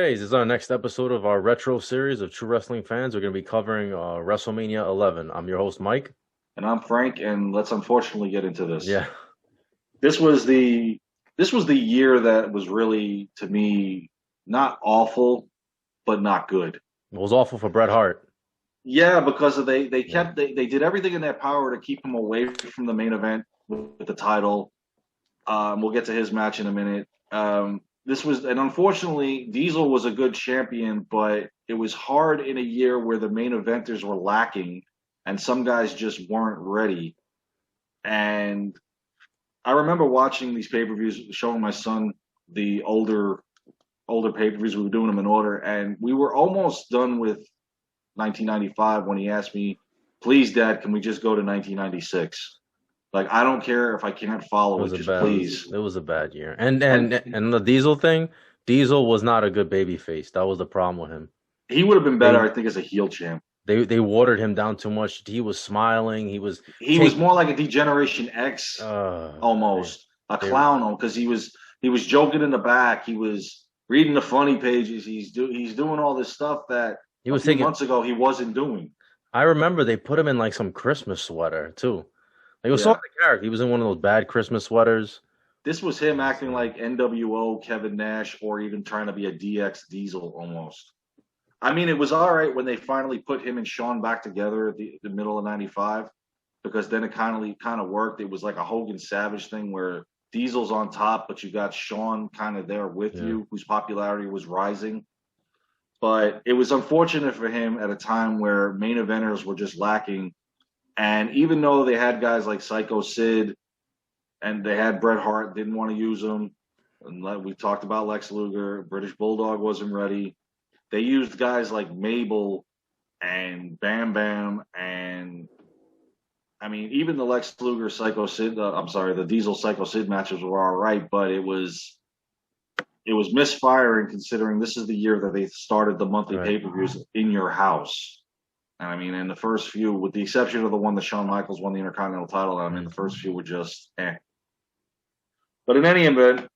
Hey, this is our next episode of our retro series of True Wrestling Fans. We're going to be covering WrestleMania 11. I'm your host, Mike. And I'm Frank, and let's unfortunately get into this. Yeah, This was the this was the year that was really, to me, not awful, but not good. it was awful for Bret Hart. Yeah, because Yeah, they did everything in their power to keep him away from the main event with the title. We'll get to his match in a minute. This was, and unfortunately, Diesel was a good champion, but it was hard in a year where the main eventers were lacking, and some guys just weren't ready. And I remember watching these pay-per-views, showing my son the older pay-per-views. We were doing them in order, and we were almost done with 1995 when he asked me, "Please, Dad, can we just go to 1996? Like, I don't care if I can't it follow was it, a just bad, please." it was a bad year. And And and and the Diesel thing, Diesel was not a good baby face. That was the problem with him. he would have been better, They I think, as a heel champ. they watered him down too much. He was smiling. He was He was take. more like a Degeneration X They, almost, a they clown, because he was joking in the back. He was reading the funny pages. He's doing all this stuff that he a was few taking. months ago he wasn't doing. I remember they put him in like some Christmas sweater too. Like it was so out Yeah. of character. He was in one of those bad Christmas sweaters. This was him acting like NWO Kevin Nash, or even trying to be a DX Diesel almost. I mean, it was all right when they finally put him and Shawn back together at the middle of '95, because then it kind of worked. It was like a Hogan Savage thing where Diesel's on top, but you got Shawn kind of there with Yeah. you, whose popularity was rising. But it was unfortunate for him at a time where main eventers were just lacking. And even though they had guys like Psycho Sid and they had Bret Hart, didn't want to use him. And we talked about Lex Luger, British Bulldog wasn't ready. They used guys like Mabel and Bam Bam, and I mean, even the Lex Luger Psycho Sid, I'm sorry, the Diesel Psycho Sid matches were all right, but it was misfiring considering this is the year that they started the monthly Right. pay-per-views in your house. And I mean, in the first few, with the exception of the one that Shawn Michaels won the Intercontinental title, I mean, the first few were just eh. But in any event,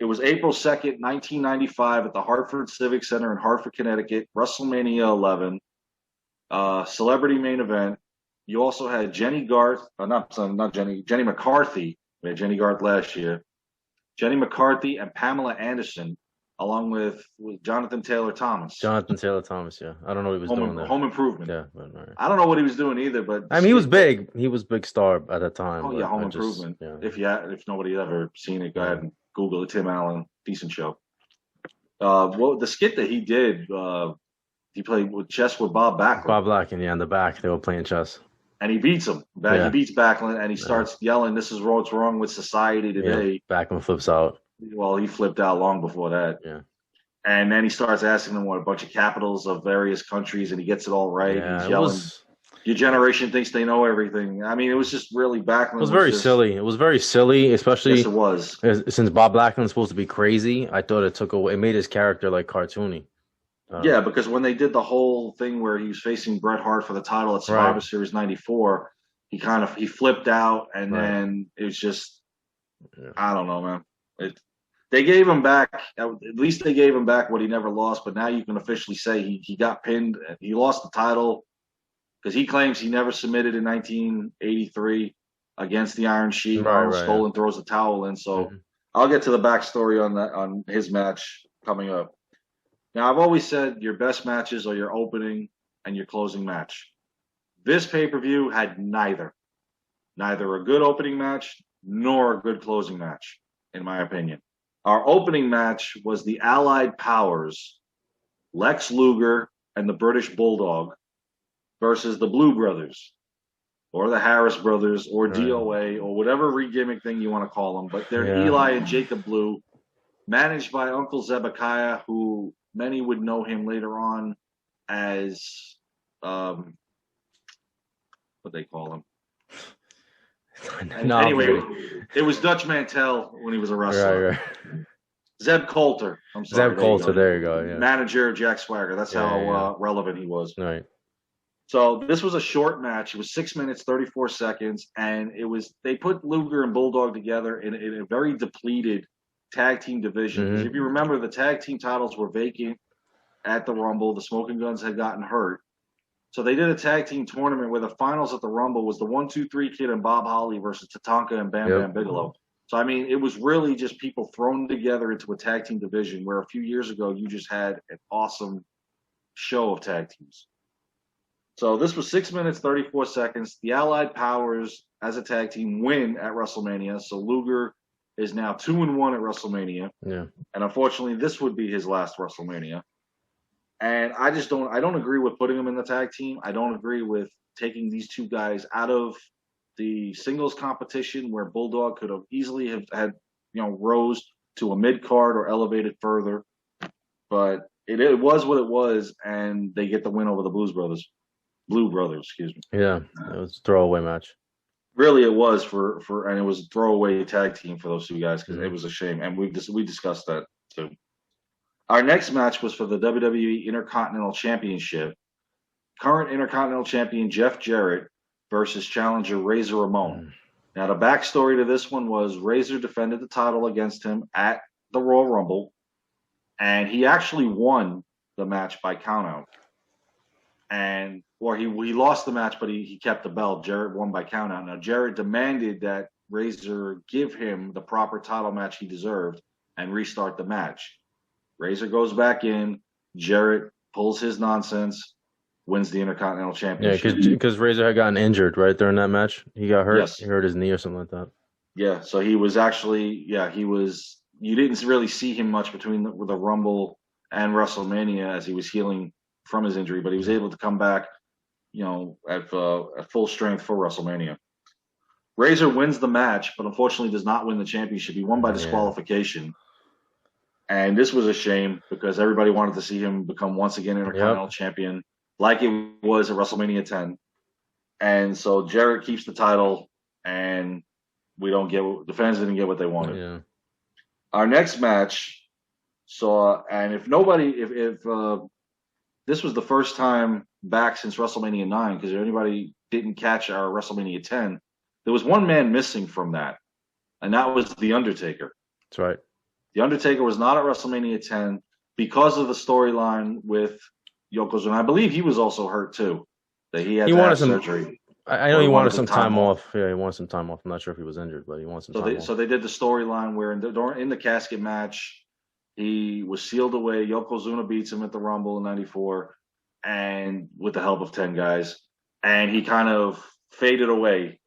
it was April 2nd, 1995, at the Hartford Civic Center in Hartford, Connecticut, WrestleMania 11, celebrity main event. You also had Jenny Garth, not Jenny, Jenny McCarthy. We had Jenny Garth last year. Jenny McCarthy and Pamela Anderson, along with Jonathan Taylor Thomas. Jonathan Taylor Thomas, yeah. I don't know what he was doing there. Home Improvement. Yeah, but all right. I don't know what he was doing either, but I mean, he was big. He was big star at that time. oh yeah, But Home I just, Improvement. yeah, If nobody ever seen it, go yeah. ahead and Google it. Tim Allen, decent show. Well, the skit that he did, he played with chess with Bob Backlund, Bob Black and yeah, in the back they were playing chess. and he beats him. He Yeah, beats Backlund, and he yeah, starts yelling, "This is what's wrong with society yeah. today." Backlund flips out. Well, he flipped out long before that. Yeah, And then he starts asking them what a bunch of capitals of various countries, and he gets it all right. yeah. He's It yelling, was. "Your generation thinks they know everything." I mean, it was just really It Backlund was was very just, silly. It was very silly, yes, especially it was. since Bob Backlund's supposed to be crazy. I thought it took away. It made his character like cartoony. Yeah, Um, because when they did the whole thing where he was facing Bret Hart for the title at right, Survivor Series '94, he flipped out, and right. then it was just, Yeah, I don't know, man. They gave him back. At least they gave him back what he never lost. But now you can officially say he got pinned. He lost the title because he claims he never submitted in 1983 against the Iron Sheik. right, Arnold right. Yeah. Skaaland throws the towel in. So Hmm. I'll get to the backstory on that, on his match coming up. Now, I've always said your best matches are your opening and your closing match. This pay-per-view had neither a good opening match nor a good closing match, in my opinion. Our opening match was the Allied Powers, Lex Luger and the British Bulldog, versus the Blue Brothers, or the Harris Brothers, or Right. DOA, or whatever re-gimmick thing you want to call them. But they're Yeah. Eli and Jacob Blue, managed by Uncle Zebekiah, who many would know him later on as, what they call him. And No, anyway, it was Dutch Mantel when he was a wrestler. right, right. Zeb Coulter. I'm sorry. Zeb There you Coulter. go. There you go. Yeah, Manager Jack Swagger. That's yeah, how yeah. relevant he was. Right. So this was a short match. It was 6 minutes, 34 seconds. And they put Luger and Bulldog together in a very depleted tag team division. Because Hmm. if you remember, the tag team titles were vacant at the Rumble. The Smoking Guns had gotten hurt. So they did a tag team tournament where the finals at the Rumble was the 1-2-3 Kid and Bob Holly versus Tatanka and Bam Bam Bigelow. So, I mean, it was really just people thrown together into a tag team division where a few years ago you just had an awesome show of tag teams. So this was 6 minutes, 34 seconds. The Allied Powers as a tag team win at WrestleMania. So Luger is now 2-1 at WrestleMania. Yeah. And unfortunately, this would be his last WrestleMania. And I don't agree with putting them in the tag team. I don't agree with taking these two guys out of the singles competition where Bulldog could have easily have had, rose to a mid card or elevated further. But it was what it was, and they get the win over the Blue Brothers, excuse me. Yeah, it was a throwaway match. Really, it was and it was a throwaway tag team for those two guys because it was a shame, and we discussed that too. Our next match was for the WWE Intercontinental Championship. Current Intercontinental Champion Jeff Jarrett versus challenger Razor Ramon. Now, the backstory to this one was Razor defended the title against him at the Royal Rumble, and he actually won the match by countout. He lost the match, but he kept the belt. Jarrett won by countout. Now, Jarrett demanded that Razor give him the proper title match he deserved and restart the match. Razor goes back in. Jarrett pulls his nonsense, wins the Intercontinental Championship. Yeah, because Razor had gotten injured right during that match. He got hurt. Yes. He hurt his knee or something like that. Yeah, so he was actually, you didn't really see him much between the Rumble and WrestleMania as he was healing from his injury, but he was able to come back, at full strength for WrestleMania. Razor wins the match, but unfortunately does not win the championship. He won by disqualification. And this was a shame because everybody wanted to see him become once again Intercontinental Champion, like it was at WrestleMania 10. And so Jarrett keeps the title, and the fans didn't get what they wanted. Yeah. Our next match if this was the first time back since WrestleMania 9, because if anybody didn't catch our WrestleMania 10, there was one man missing from that, and that was The Undertaker. That's right. The Undertaker was not at WrestleMania 10 because of the storyline with Yokozuna. I believe he was also hurt too. That he had surgery. I know he wanted some time off. Yeah, he wanted some time off. I'm not sure if he was injured, but he wanted some time off. So they did the storyline where in the casket match, he was sealed away. Yokozuna beats him at the Rumble in '94, and with the help of 10 guys, and he kind of faded away.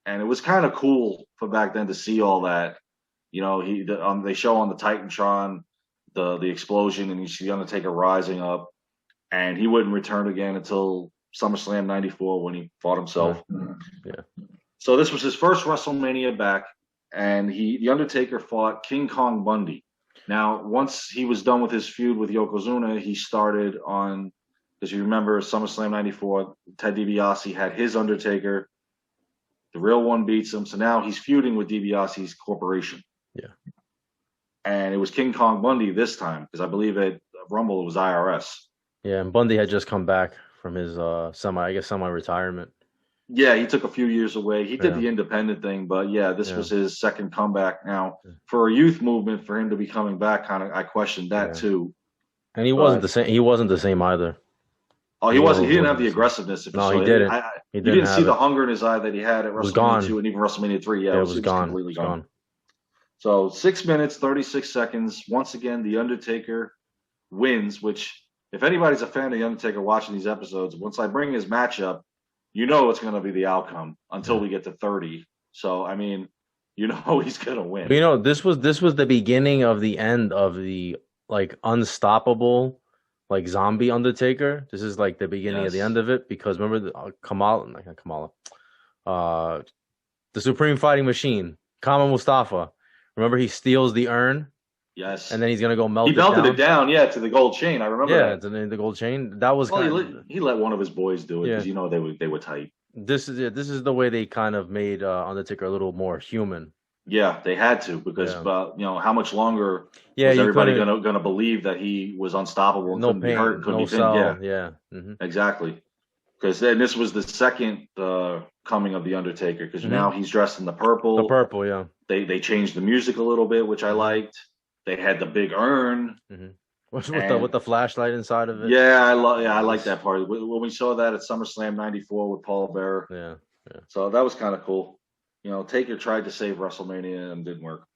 And it was kind of cool for back then to see all that. They show on the Titantron the explosion, and you see the Undertaker rising up, and he wouldn't return again until SummerSlam '94 when he fought himself. Yeah. So this was his first WrestleMania back, and the Undertaker fought King Kong Bundy. Now, once he was done with his feud with Yokozuna, he started on, because you remember SummerSlam '94, Ted DiBiase had his Undertaker. The real one beats him, so now he's feuding with DiBiase's corporation. Yeah. And it was King Kong Bundy this time, because I believe at Rumble it was IRS. Yeah, and Bundy had just come back from his semi-retirement. Yeah, he took a few years away. He did the independent thing, but this was his second comeback. Now, for a youth movement, for him to be coming back, I questioned that too. And he wasn't the same. He wasn't the same either. Oh, he wasn't. He didn't have the aggressiveness. No, he didn't. You didn't see the hunger in his eye that he had at WrestleMania 2 and even WrestleMania 3. Yeah, it was gone. Completely gone. So 6 minutes, 36 seconds. Once again, The Undertaker wins, which, if anybody's a fan of The Undertaker watching these episodes, once I bring his match up, it's going to be the outcome until we get to 30. So, I mean, he's going to win. But, this was the beginning of the end of the, unstoppable, zombie Undertaker. This is, the beginning of the end of it, because remember the Supreme Fighting Machine, Kama Mustafa. Remember, he steals the urn? Yes. And then he's going to go melt it down. He melted it down, to the gold chain. I remember that. Yeah, the gold chain. That was he let one of his boys do it because, they were tight. This is the way they kind of made Undertaker a little more human. Yeah, they had to, because how much longer was everybody going to believe that he was unstoppable and couldn't be hurt, couldn't be pinned? Yeah. Mm-hmm. Exactly. Because then this was the second coming of the Undertaker, because now he's dressed in the purple. The purple, yeah. They changed the music a little bit, which I liked. They had the big urn. Mm-hmm. With the flashlight inside of it. Yeah, I like that part. When we saw that at SummerSlam '94 with Paul Bearer. Yeah, yeah. So that was kind of cool. Taker tried to save WrestleMania and didn't work.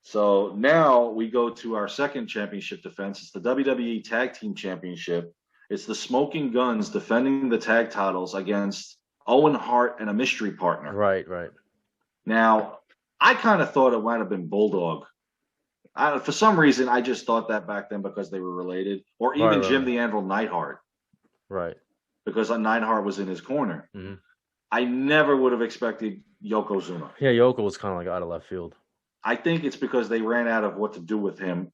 So now we go to our second championship defense. It's the WWE Tag Team Championship. It's the Smoking Guns defending the tag titles against Owen Hart and a mystery partner. Right, right. Now, I kind of thought it might have been Bulldog. For some reason, I just thought that back then because they were related, or even Jim the Anvil Neidhart. Right. Because Neidhart was in his corner. Mm-hmm. I never would have expected Yokozuna. Yeah, Yoko was kind of like out of left field. I think it's because they ran out of what to do with him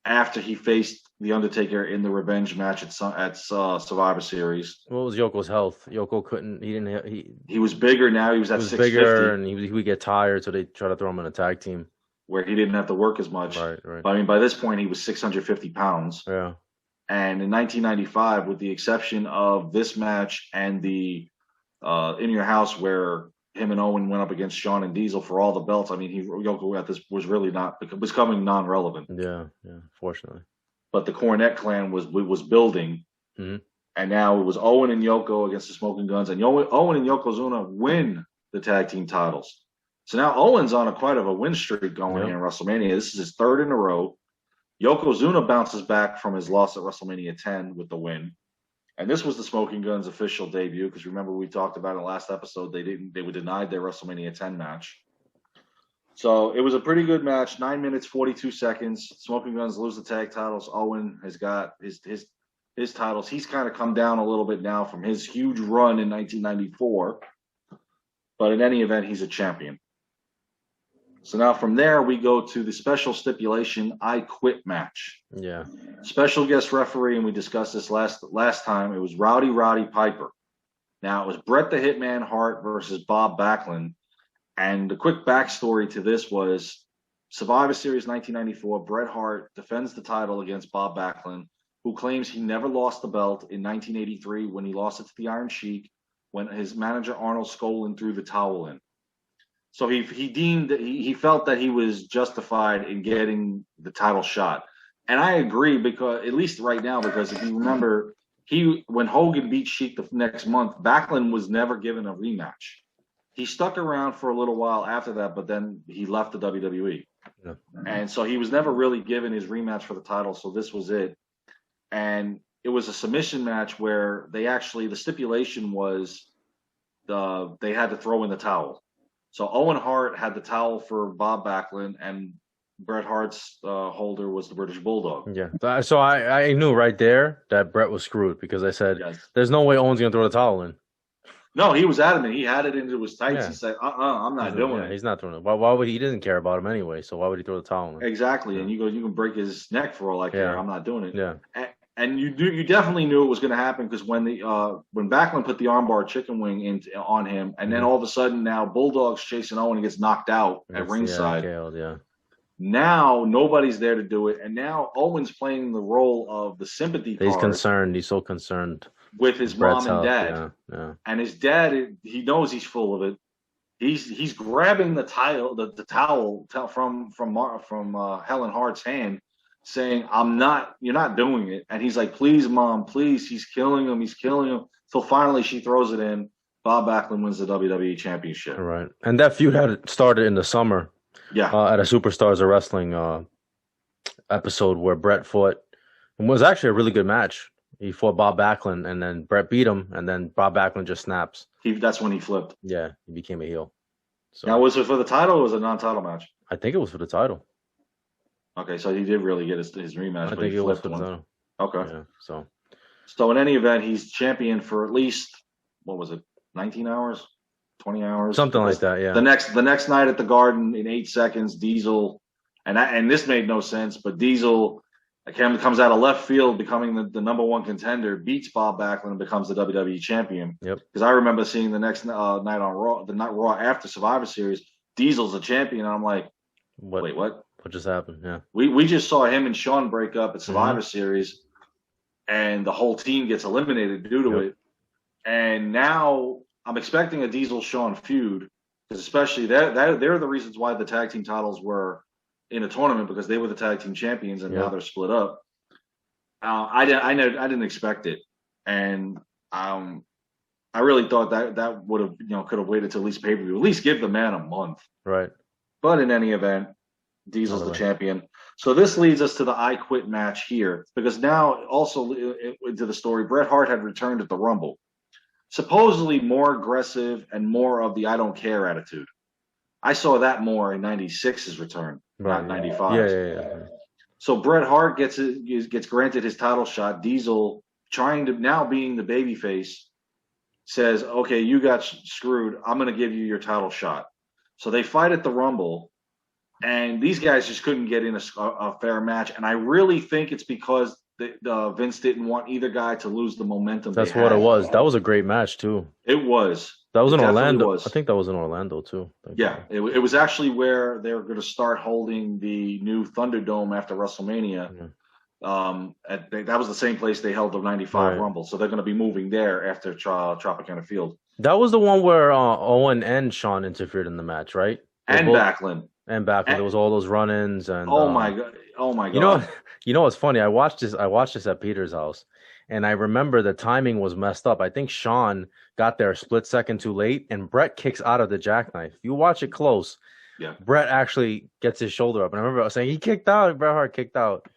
after he faced the Undertaker in the revenge match at Survivor Series. What was Yoko's health? Yoko couldn't. He was bigger now. He was at 650. Bigger, and he would get tired, so they try to throw him in a tag team where he didn't have to work as much. Right, right. But I mean, by this point, he was 650 pounds. Yeah. And in 1995, with the exception of this match and the In Your House where him and Owen went up against Shawn and Diesel for all the belts. I mean, Yoko at this was really becoming non-relevant. Yeah, fortunately. But the Cornette clan was building, mm-hmm. And now it was Owen and Yoko against the Smoking Guns, and Owen and Yokozuna win the tag team titles. So now Owen's on quite of a win streak going in WrestleMania. This is his third in a row. Yokozuna bounces back from his loss at WrestleMania 10 with the win. And this was the Smoking Guns' official debut, because remember we talked about in the last episode they were denied their WrestleMania 10 match. So it was a pretty good match, 9 minutes 42 seconds. Smoking Guns lose the tag titles. Owen has got his titles. He's kind of come down a little bit now from his huge run in 1994, but in any event, he's a champion. So now from there, we go to the special stipulation I Quit match. Yeah. Special guest referee, and we discussed this last time, it was Roddy Piper. Now, it was Bret the Hitman Hart versus Bob Backlund. And the quick backstory to this was Survivor Series 1994, Bret Hart defends the title against Bob Backlund, who claims he never lost the belt in 1983 when he lost it to the Iron Sheik when his manager Arnold Skaaland threw the towel in. So he felt that he was justified in getting the title shot. And I agree, because at least right now, because if you remember, when Hogan beat Sheik the next month, Backlund was never given a rematch. He stuck around for a little while after that, but then he left the WWE. Yeah. And so he was never really given his rematch for the title, so this was it. And it was a submission match where the stipulation was they had to throw in the towel. So Owen Hart had the towel for Bob Backlund, and Bret Hart's holder was the British Bulldog. Yeah. So I knew right there that Bret was screwed, because I said, there's no way Owen's going to throw the towel in. No, he was adamant. He had it into his tights. Yeah. He said, I'm not doing it. He's not throwing it. Why would he doesn't care about him anyway, so why would he throw the towel in? Exactly. Yeah. And you can break his neck for all I care. I'm not doing it. Yeah. And you definitely knew it was going to happen, because when Backlund put the armbar chicken wing on him, and then all of a sudden now Bulldog's chasing Owen and gets knocked out at ringside. Yeah. Now nobody's there to do it, and now Owen's playing the role of the sympathy card. He's concerned. He's so concerned with his Bret's mom and dad. Yeah. And his dad, he knows he's full of it. He's grabbing the towel from Helen Hart's hand, saying, you're not doing it. And he's like, please, Mom, please. He's killing him. So finally she throws it in. Bob Backlund wins the WWE Championship. Right. And that feud had started in the summer. Yeah. At a Superstars of Wrestling episode where Bret fought. It was actually a really good match. He fought Bob Backlund, and then Bret beat him, and then Bob Backlund just snaps. That's when he flipped. Yeah, he became a heel. So, now, was it for the title or was it a non-title match? I think it was for the title. Okay, so he did really get his rematch. I think it was for the title. Okay. Yeah, so in any event, he's champion for at least, 19 hours? 20 hours? Something like that, yeah. The next night at the Garden, in 8 seconds, Diesel, and this made no sense, but Diesel comes out of left field, becoming the number one contender, beats Bob Backlund, and becomes the WWE champion. Yep. Because I remember seeing the next night on Raw, the night Raw after Survivor Series, Diesel's a champion, and I'm like, wait, what? What just happened? Yeah. We just saw him and Shawn break up at Survivor Series, and the whole team gets eliminated due to it. And now I'm expecting a Diesel-Shawn feud, because especially they're the reasons why the tag team titles were in a tournament because they were the tag team champions and now Yep. they're split up. I didn't expect it, and I really thought that would have could have waited till at least pay per view, at least give the man a month. Right. But in any event, Diesel's the champion. So this leads us to the I Quit match here because now also into the story, Bret Hart had returned at the Rumble, supposedly more aggressive and more of the I don't care attitude. I saw that more in '96's return, not '95. Yeah. So Bret Hart gets granted his title shot. Diesel, trying to now being the babyface, says, "Okay, you got screwed. I'm going to give you your title shot." So they fight at the Rumble, and these guys just couldn't get in a fair match. And I really think it's because Vince didn't want either guy to lose the momentum. That's what it was. That was a great match too. It was. That was in Orlando. I think that was in Orlando too. Yeah, it was actually where they were going to start holding the new Thunderdome after WrestleMania. That was the same place they held the '95 Rumble, so they're going to be moving there after Tropicana Field. That was the one where Owen and Shawn interfered in the match, right? And Backlund. And Backlund. There was all those run-ins and. Oh my god! You know what's funny? I watched this at Peter's house, and I remember the timing was messed up. I think Shawn got there a split second too late, and Bret kicks out of the jackknife. If you watch it close, Bret actually gets his shoulder up, and I remember I was saying he kicked out. Bret Hart kicked out.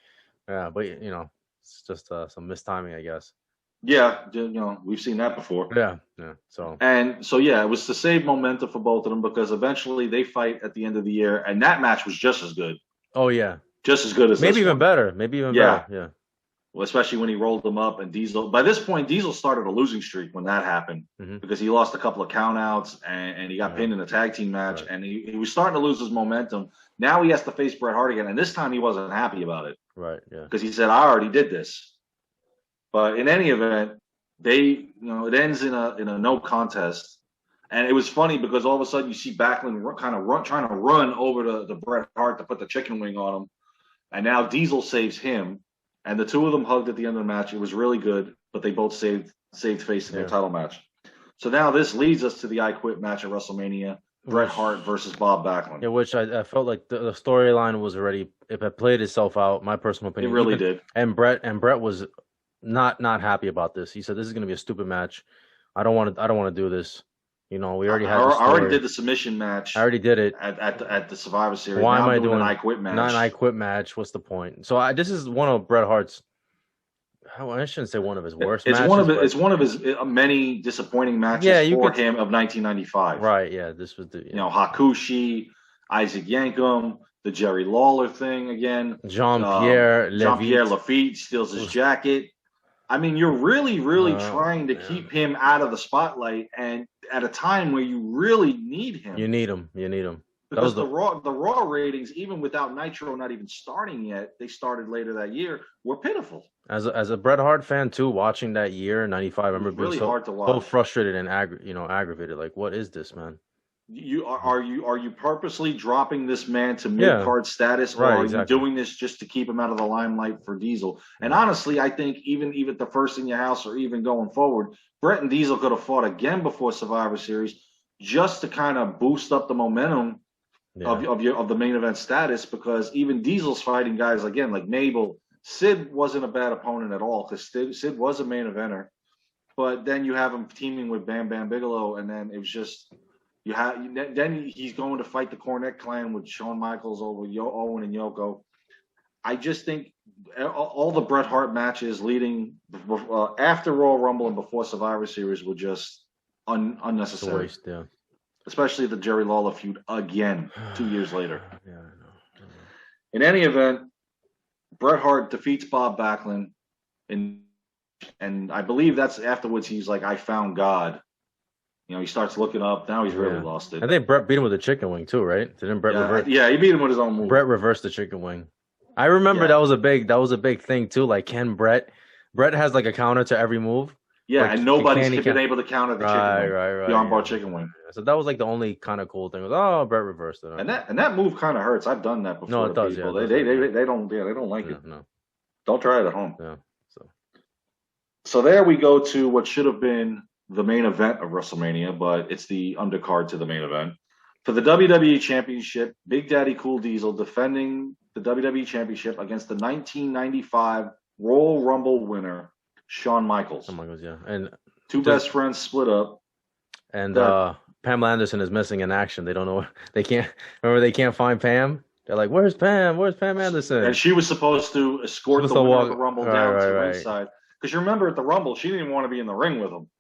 Yeah, but it's just some mistiming, I guess. Yeah, we've seen that before. Yeah. So it was to save momentum for both of them because eventually they fight at the end of the year, and that match was just as good. Oh yeah, just as good as maybe even better. Better. Yeah. Well, especially when he rolled them up and Diesel. By this point, Diesel started a losing streak when that happened because he lost a couple of countouts and he got pinned in a tag team match, and he was starting to lose his momentum. Now he has to face Bret Hart again, and this time he wasn't happy about it. Right. Yeah. Because he said, "I already did this." But in any event, it ends in a no contest, and it was funny because all of a sudden you see Backlund trying to run over to Bret Hart to put the chicken wing on him, and now Diesel saves him, and the two of them hugged at the end of the match. It was really good, but they both saved face in their title match. So now this leads us to the I Quit match at WrestleMania: Bret Hart versus Bob Backlund. Yeah, which I felt like the storyline was already, if it played itself out, my personal opinion, it really did. And Bret was not happy about this. He said, "This is going to be a stupid match. I don't want to do this. We already had. I already did the submission match. I already did it at the Survivor Series. Why am I doing an I Quit match? Not an I Quit match. What's the point? So this is one of Bret Hart's. I shouldn't say one of his worst matches. It's one of his many disappointing matches for him of 1995. Right. Yeah. This was the Hakushi, Isaac Yankem, the Jerry Lawler thing again. Jean-Pierre Lafitte steals his jacket. I mean, you're really, really trying to keep him out of the spotlight, and at a time where you really need him. You need him. Because the Raw ratings, even without Nitro not even starting yet, they started later that year, were pitiful. As a Bret Hart fan too, watching that year '95, I remember being hard to watch. So frustrated and aggravated. Like, what is this, man? Are you purposely dropping this man to mid-card status, or are you doing this just to keep him out of the limelight for Diesel? And honestly, I think even the first in your house, or even going forward, Bret and Diesel could have fought again before Survivor Series, just to kind of boost up the momentum of the main event status. Because even Diesel's fighting guys again like Mabel. Sid wasn't a bad opponent at all because Sid was a main eventer, but then you have him teaming with Bam Bam Bigelow, and then it was just. Then he's going to fight the Cornette clan with Shawn Michaels over Owen and Yoko. I just think all the Bret Hart matches leading after Royal Rumble and before Survivor Series were just unnecessary. Waste, yeah. Especially the Jerry Lawler feud again 2 years later. Yeah, I know. In any event, Bret Hart defeats Bob Backlund, and I believe that's afterwards he's like, "I found God." He starts looking up. Now he's really lost it. I think Bret beat him with a chicken wing too, right? Didn't Bret reverse? Yeah, he beat him with his own move. Bret reversed the chicken wing. I remember that was a big thing too. Like, can Bret has like a counter to every move. Yeah, and nobody's been able to counter the chicken wing. Right. The armbar chicken wing. So that was like the only kind of cool thing. Was Bret reversed it. And that move kind of hurts. I've done that before. No, it does. People. Yeah, they don't like it. No. Don't try it at home. Yeah. So there we go to what should have been the main event of WrestleMania, but it's the undercard to the main event. For the WWE Championship, Big Daddy Cool Diesel defending the WWE Championship against the 1995 Royal Rumble winner, Shawn Michaels. Shawn Michaels, yeah. And two best friends split up. And Pamela Anderson is missing in action. They don't know. They can't find Pam. They're like, where's Pam? Where's Pam Anderson? And she was supposed to escort the winner of the Rumble down to the ringside. Because you remember at the Rumble, she didn't even want to be in the ring with him.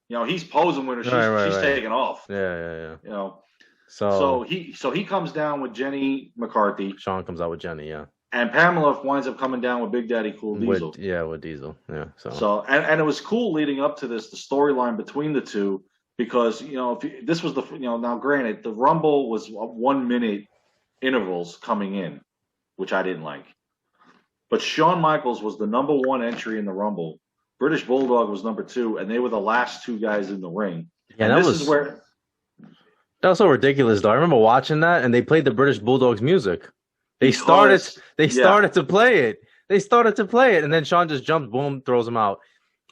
You know, he's posing with her. She's taking off. Yeah. You know. So he comes down with Jenny McCarthy. Shawn comes out with Jenny, yeah. And Pamela winds up coming down with Big Daddy Cool Diesel. With Diesel, yeah. So it was cool leading up to this, the storyline between the two, because this was now granted the Rumble was 1 minute intervals coming in, which I didn't like. But Shawn Michaels was the number 1 entry in the Rumble. British Bulldog was number 2, and they were the last 2 guys in the ring. Yeah, and this is where. That was so ridiculous, though. I remember watching that, and they played the British Bulldogs music. They started to play it. They started to play it, and then Shawn just jumps, boom, throws him out.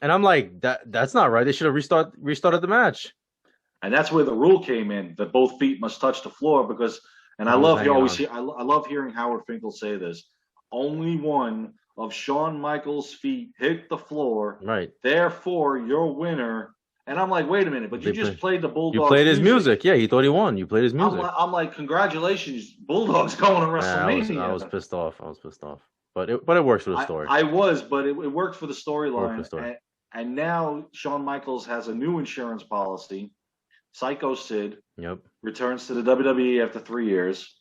And I'm like, that's not right. They should have restarted the match. And that's where the rule came in that both feet must touch the floor because. And I love I love hearing Howard Finkel say this. Only one of Shawn Michaels' feet hit the floor. Right. Therefore, your winner. And I'm like, wait a minute, but you just played the Bulldogs. You played his music. Yeah, he thought he won. You played his music. I'm like, congratulations, Bulldogs going to WrestleMania. I was pissed off. But it works for the story. But it worked for the storyline. And now Shawn Michaels has a new insurance policy. Psycho Sid returns to the WWE after 3 years.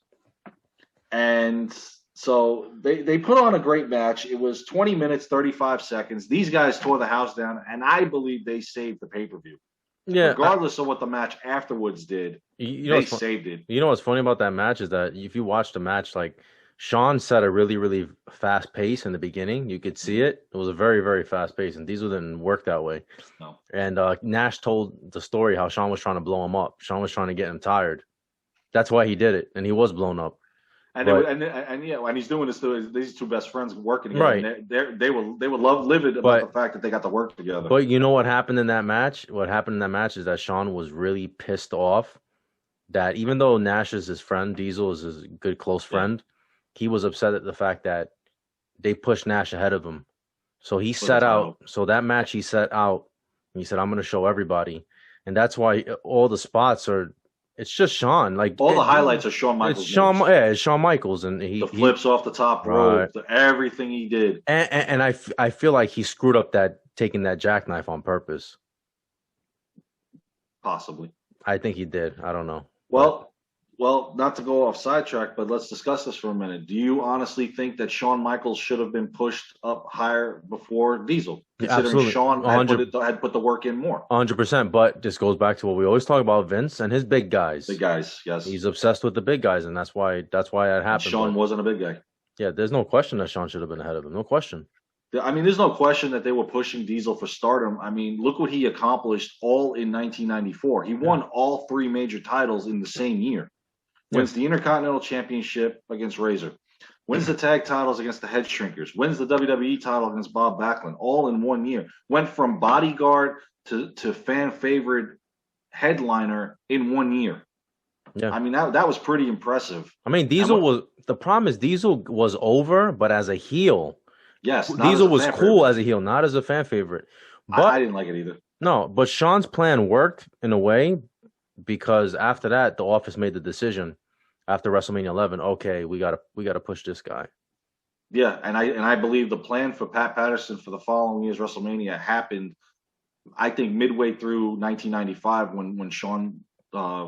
And so they put on a great match. It was 20 minutes, 35 seconds. These guys tore the house down, and I believe they saved the pay-per-view. Yeah. Regardless of what the match afterwards did, they saved it. You know what's funny about that match is that if you watch the match, like Shawn set a really, really fast pace in the beginning. You could see it. It was a very, very fast pace, and Diesel didn't work that way. No. And Nash told the story how Shawn was trying to blow him up. Shawn was trying to get him tired. That's why he did it, and he was blown up. And he's doing this to these 2 best friends working together. Right. They were livid about the fact that they got to work together. But you know what happened in that match? What happened in that match is that Shawn was really pissed off that even though Nash is his friend, Diesel is his good close friend. He was upset at the fact that they pushed Nash ahead of him. So he set out. So that match he set out. And he said, I'm going to show everybody. And that's why all the spots are, it's just Shawn. Like all the highlights are Shawn Michaels. It's Shawn Michaels. And the flips off the top rope, everything he did. And I feel like he screwed up taking that jackknife on purpose. Possibly. I think he did. I don't know. Well, not to go off sidetrack, but let's discuss this for a minute. Do you honestly think that Shawn Michaels should have been pushed up higher before Diesel? Considering Shawn had put the work in more. 100%. But this goes back to what we always talk about, Vince and his big guys. Big guys, yes. He's obsessed with the big guys, and that's why it happened. Shawn wasn't a big guy. Yeah, there's no question that Shawn should have been ahead of him. No question. I mean, there's no question that they were pushing Diesel for stardom. I mean, look what he accomplished all in 1994. He won all 3 major titles in the same year. Wins the Intercontinental Championship against Razor. Wins the tag titles against the Head Shrinkers. Wins the WWE title against Bob Backlund, all in 1 year. Went from bodyguard to fan favorite headliner in 1 year. Yeah, I mean that was pretty impressive. I mean, the problem is Diesel was over, but as a heel. Yes, Diesel was cool as a heel, not as a fan favorite. But I didn't like it either. No, but Shawn's plan worked in a way. Because after that, the office made the decision after WrestleMania 11. Okay, we gotta push this guy. Yeah, and I believe the plan for Pat Patterson for the following year's WrestleMania happened. I think midway through 1995 when Shawn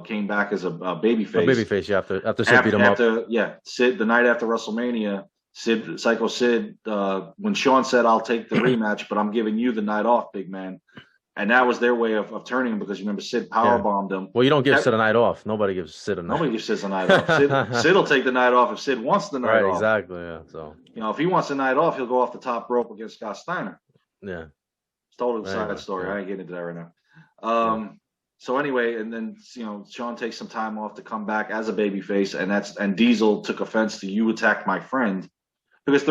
came back as a babyface. A babyface, yeah. After Sid beat him up. Yeah, Sid the night after WrestleMania. Psycho Sid. When Shawn said, "I'll take the rematch, but I'm giving you the night off, big man." And that was their way of turning him because you remember Sid powerbombed him. Well, you don't give Sid a night off. Nobody gives Sid a night off. Nobody gives Sid a night off. Sid will take the night off if Sid wants the night off. Right, exactly, yeah. So if he wants the night off, he'll go off the top rope against Scott Steiner. Yeah. It's totally beside that story. I ain't getting into that right now. So anyway, and then Shawn takes some time off to come back as a babyface, and Diesel took offense to you attacked my friend. Because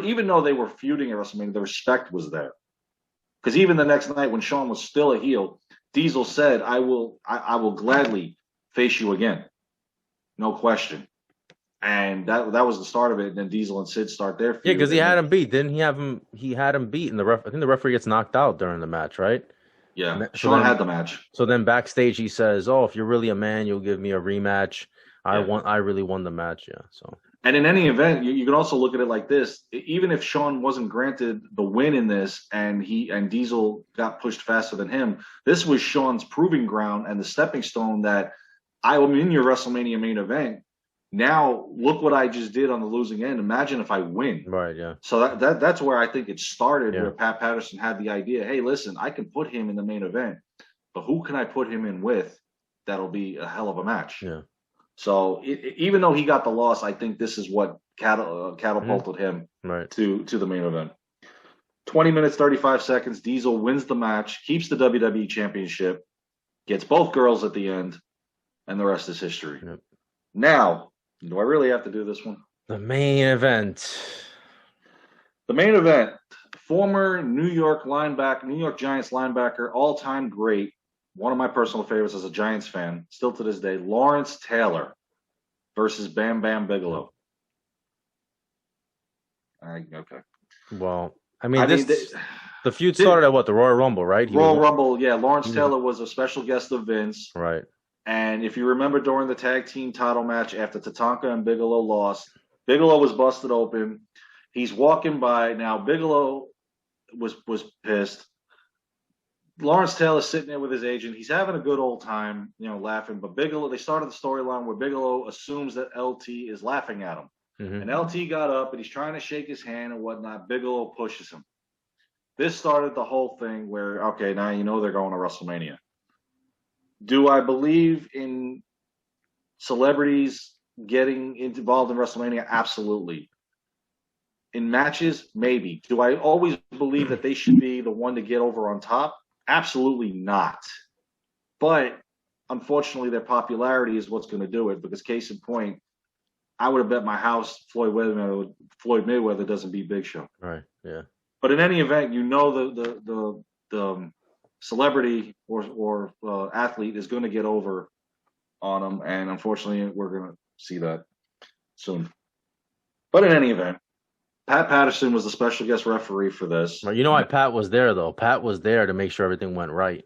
even though they were feuding at WrestleMania, the respect was there. Because even the next night when Shawn was still a heel, Diesel said, I will gladly face you again. no question. And that was the start of it. And then Diesel and Sid start their feud. Yeah, because he had him beat. Didn't he have him? He had him beat, and I think the referee gets knocked out during the match, right? Yeah, Sean had the match. So then backstage he says, "Oh, if you're really a man, you'll give me a rematch. I really won the match." Yeah. So. And in any event, you can also look at it like this: even if Sean wasn't granted the win in this, and Diesel got pushed faster than him, this was Sean's proving ground and the stepping stone that I'm in your WrestleMania main event. Now look what I just did on the losing end. Imagine if I win. Right. Yeah. So that's where I think it started. Where Pat Patterson had the idea: hey, listen, I can put him in the main event, but who can I put him in with? That'll be a hell of a match. Yeah. So even though he got the loss, I think this is what catapulted him to the main event. 20 minutes, 35 seconds. Diesel wins the match, keeps the WWE Championship, gets both girls at the end, and the rest is history. Yep. Now, do I really have to do this one? The main event. The main event. Former New York Giants linebacker, all-time great. One of my personal favorites as a Giants fan, still to this day, Lawrence Taylor versus Bam Bam Bigelow. Okay. Well, the feud started at the Royal Rumble, right? Royal Rumble, yeah. Lawrence Taylor was a special guest of Vince. Right. And if you remember during the tag team title match after Tatanka and Bigelow lost, Bigelow was busted open. He's walking by. Now, Bigelow was pissed. Lawrence Taylor's sitting there with his agent. He's having a good old time, laughing. But Bigelow, they started the storyline where Bigelow assumes that LT is laughing at him. Mm-hmm. And LT got up and he's trying to shake his hand and whatnot. Bigelow pushes him. This started the whole thing where, okay, now they're going to WrestleMania. Do I believe in celebrities getting involved in WrestleMania? Absolutely. In matches, maybe. Do I always believe that they should be the one to get over on top? Absolutely not. But unfortunately, their popularity is what's going to do it. Because case in point, I would have bet my house Floyd Mayweather doesn't beat Big Show. Right. Yeah. But in any event, the celebrity or athlete is going to get over on them, and unfortunately, we're going to see that soon. But in any event, Pat Patterson was the special guest referee for this. Right. You know why Pat was there, though? Pat was there to make sure everything went right.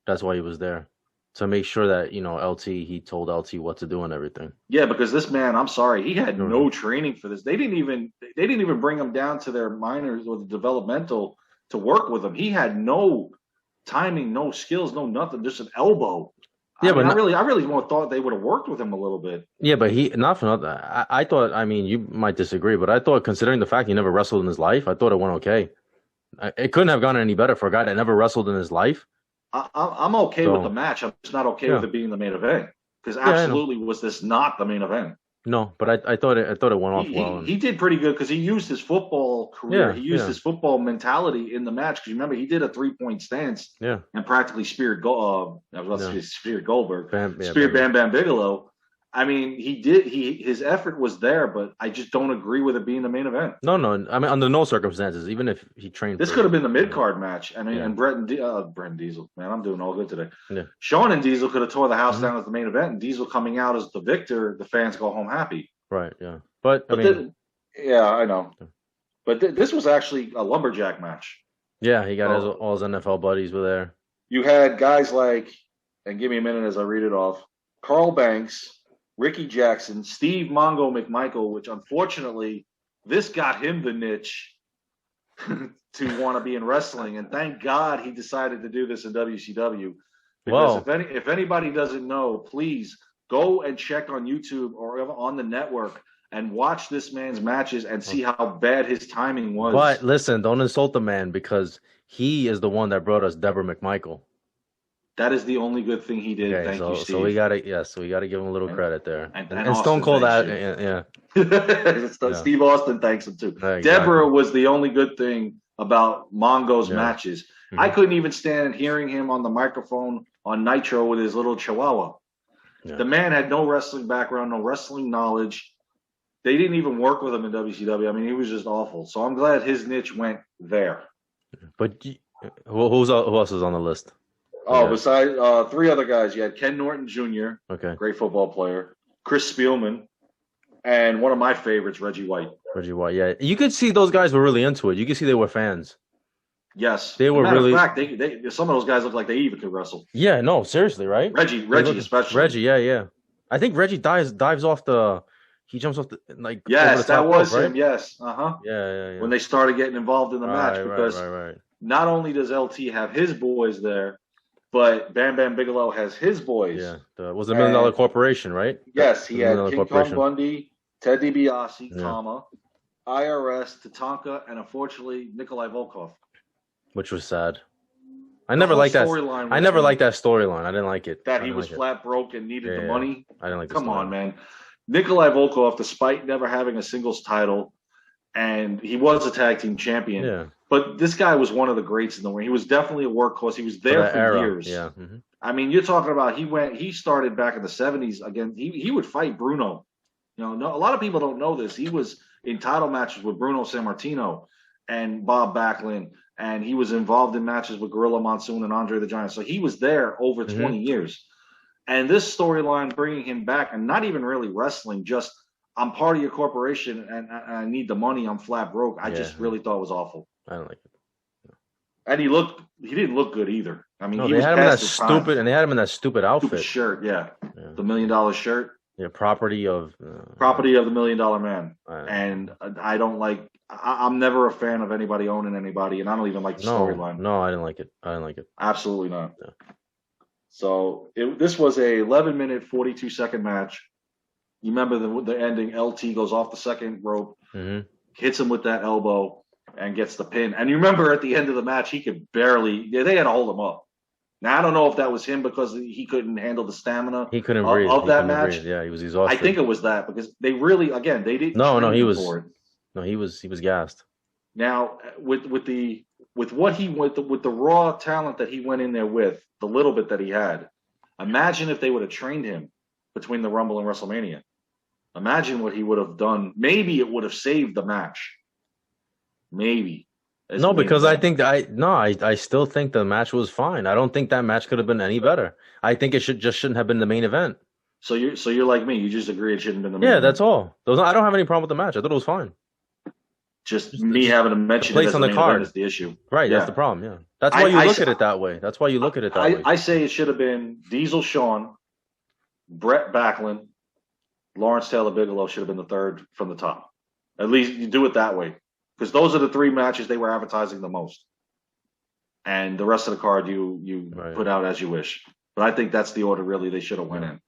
That's why he was there. To make sure that, he told LT what to do and everything. Yeah, because this man, I'm sorry, he had no training for this. They didn't even bring him down to their minors or the developmental to work with him. He had no timing, no skills, no nothing, just an elbow. Yeah, I really thought they would have worked with him a little bit. Yeah, but not for nothing. I thought, you might disagree, but I thought, considering the fact he never wrestled in his life, I thought it went okay. It couldn't have gone any better for a guy that never wrestled in his life. I'm okay with the match. I'm just not okay with it being the main event, because absolutely was this not the main event. No, but I thought it went off well. He did pretty good because he used his football career. Yeah, he used his football mentality in the match. Because remember, he did a 3-point stance. Yeah. And practically speared Goldberg. Speared Bam Bam Bigelow. He did. His effort was there, but I just don't agree with it being the main event. No. Under no circumstances, even if he trained. This could have been the mid card match. And Brett Diesel. Man, I'm doing all good today. Yeah. Shawn and Diesel could have tore the house down at the main event, and Diesel coming out as the victor. The fans go home happy. Right. Yeah. But I know. But this was actually a lumberjack match. Yeah, he got all his NFL buddies were there. You had guys like, and give me a minute as I read it off, Carl Banks, Ricky Jackson, Steve Mongo McMichael, which unfortunately, this got him the niche to want to be in wrestling. And thank God he decided to do this in WCW. Because if anybody doesn't know, please go and check on YouTube or on the network and watch this man's matches and see how bad his timing was. But listen, don't insult the man, because he is the one that brought us Deborah McMichael. That is the only good thing he did. Thank you, Steve. So we gotta give him a little credit there. And Stone Cold Steve Austin thanks him too. Exactly. Deborah was the only good thing about Mongo's matches. Mm-hmm. I couldn't even stand hearing him on the microphone on Nitro with his little chihuahua. Yeah. The man had no wrestling background, no wrestling knowledge. They didn't even work with him in WCW. He was just awful. So I'm glad his niche went there. But who else is on the list? Besides 3 other guys, you had Ken Norton Jr., okay, great football player. Chris Spielman, and one of my favorites, Reggie White. Reggie White, yeah. You could see those guys were really into it. You could see they were fans. Yes, they were really. Matter of fact, they some of those guys look like they even could wrestle. Yeah, no, seriously, right? Reggie especially. Reggie, yeah. I think Reggie dives off the. He jumps off the like. Yes, that was rope, him. Right? Yes, Yeah. When they started getting involved in the match, because right. Not only does LT have his boys there, but Bam Bam Bigelow has his boys. Yeah, was the $1 Million Corporation, right? Yes, he had King Kong Bundy, Ted DiBiase, IRS, Tatanka, and unfortunately Nikolai Volkov. Which was sad. I never liked that. I never liked that storyline. I didn't like it. That he was flat broke and needed the money. I didn't like. Come on, man. Nikolai Volkov, despite never having a singles title, and he was a tag team champion. Yeah. But this guy was one of the greats in the ring. He was definitely a workhorse. He was there for years. Yeah. I mean, you're talking about he started back in the 70s again. He would fight Bruno. A lot of people don't know this. He was in title matches with Bruno Sammartino and Bob Backlund, and he was involved in matches with Gorilla Monsoon and Andre the Giant. So he was there over 20 years. And this storyline bringing him back and not even really wrestling, just I'm part of your corporation and I need the money. I'm flat broke. I just really thought it was awful. I don't like it. No. And he didn't look good either. I mean, they had him in that stupid outfit. Stupid shirt, yeah. The $1 million shirt. Yeah, property of the $1 million man. And I don't like. I'm never a fan of anybody owning anybody, and I don't even like the storyline. No, I didn't like it. Absolutely not. Yeah. So this was a 11-minute, 42-second match. You remember the ending? LT goes off the second rope, hits him with that elbow, and gets the pin. And you remember at the end of the match, he could barely. They had to hold him up. Now I don't know if that was him because he couldn't handle the stamina. He couldn't breathe of that match. Breathe. Yeah, he was exhausted. I think it was that because they really, again, they didn't. No, he was. For it. No, he was gassed. Now with the raw talent that he went in there with, the little bit that he had, imagine if they would have trained him between the Rumble and WrestleMania. Imagine what he would have done. Maybe it would have saved the match. Maybe. No, because I still think the match was fine. I don't think that match could have been any better. I think it shouldn't have been the main event. So you're like me. You just agree it shouldn't have been the main event. Yeah, that's all. I don't have any problem with the match. I thought it was fine. Just me having to mention the place on the card is the issue. Right, that's the problem. Yeah, that's why you look at it that way. That's why you look at it that way. I say it should have been Diesel Shawn, Brett Backlund, Lawrence Taylor Bigelow should have been the third from the top. At least you do it that way, because those are the three matches they were advertising the most, and the rest of the card you put out as you wish. But I think that's the order really they should have went in.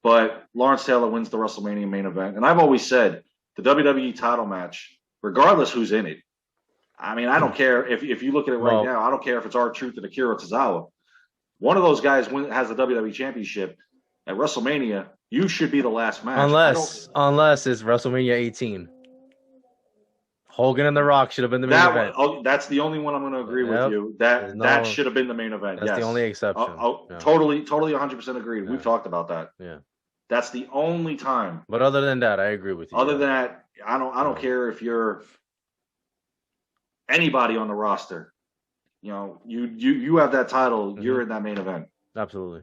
But Lawrence Taylor wins the WrestleMania main event, and I've always said the WWE title match, regardless who's in it. I mean, I don't care if you look at it right now. I don't care if it's R-Truth and Akira Tozawa. One of those guys has the WWE Championship at WrestleMania. You should be the last match. Unless it's WrestleMania 18. Hogan and The Rock should have been the main event. That's the only one I'm going to agree with you. That should have been the main event. That's the only exception. Totally 100% agreed. Yeah. We've talked about that. Yeah. That's the only time. But other than that, I agree with you. Other than that, I don't care if you're anybody on the roster. You have that title. You're in that main event. Absolutely.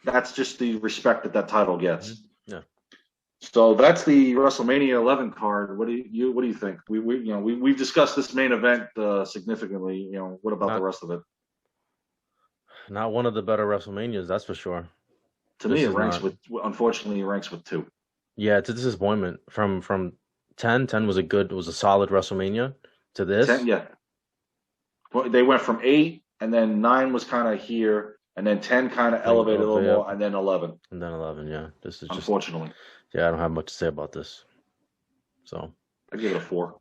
That's just the respect that title gets. Yeah. So that's the WrestleMania 11 card. What do you think? We've discussed this main event significantly. What about the rest of it? Not one of the better WrestleManias, that's for sure. To me, it ranks with 2. Yeah, it's a disappointment. From 10 was a solid WrestleMania to this. 10, yeah. Well, they went from 8, and then 9 was kind of here. And then 10 kind of elevated a little more, and then 11. And then 11, yeah. This is unfortunately. Yeah, I don't have much to say about this. So I give it a 4.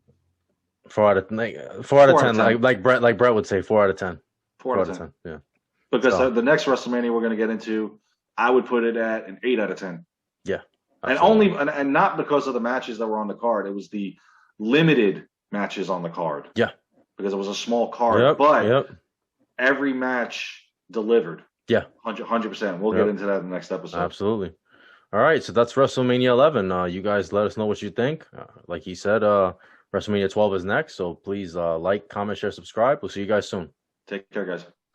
4 out of 10. Like Brett would say, 4 out of 10. 4 out of 10. Yeah. Because the next WrestleMania we're going to get into, I would put it at an 8 out of 10. Yeah. Absolutely. And not because of the matches that were on the card. It was the limited matches on the card. Yeah. Because it was a small card, but every match delivered. Yeah. 100%. We'll get into that in the next episode. Absolutely. All right. So that's WrestleMania 11. You guys let us know what you think. Like he said, WrestleMania 12 is next. So please like, comment, share, subscribe. We'll see you guys soon. Take care, guys.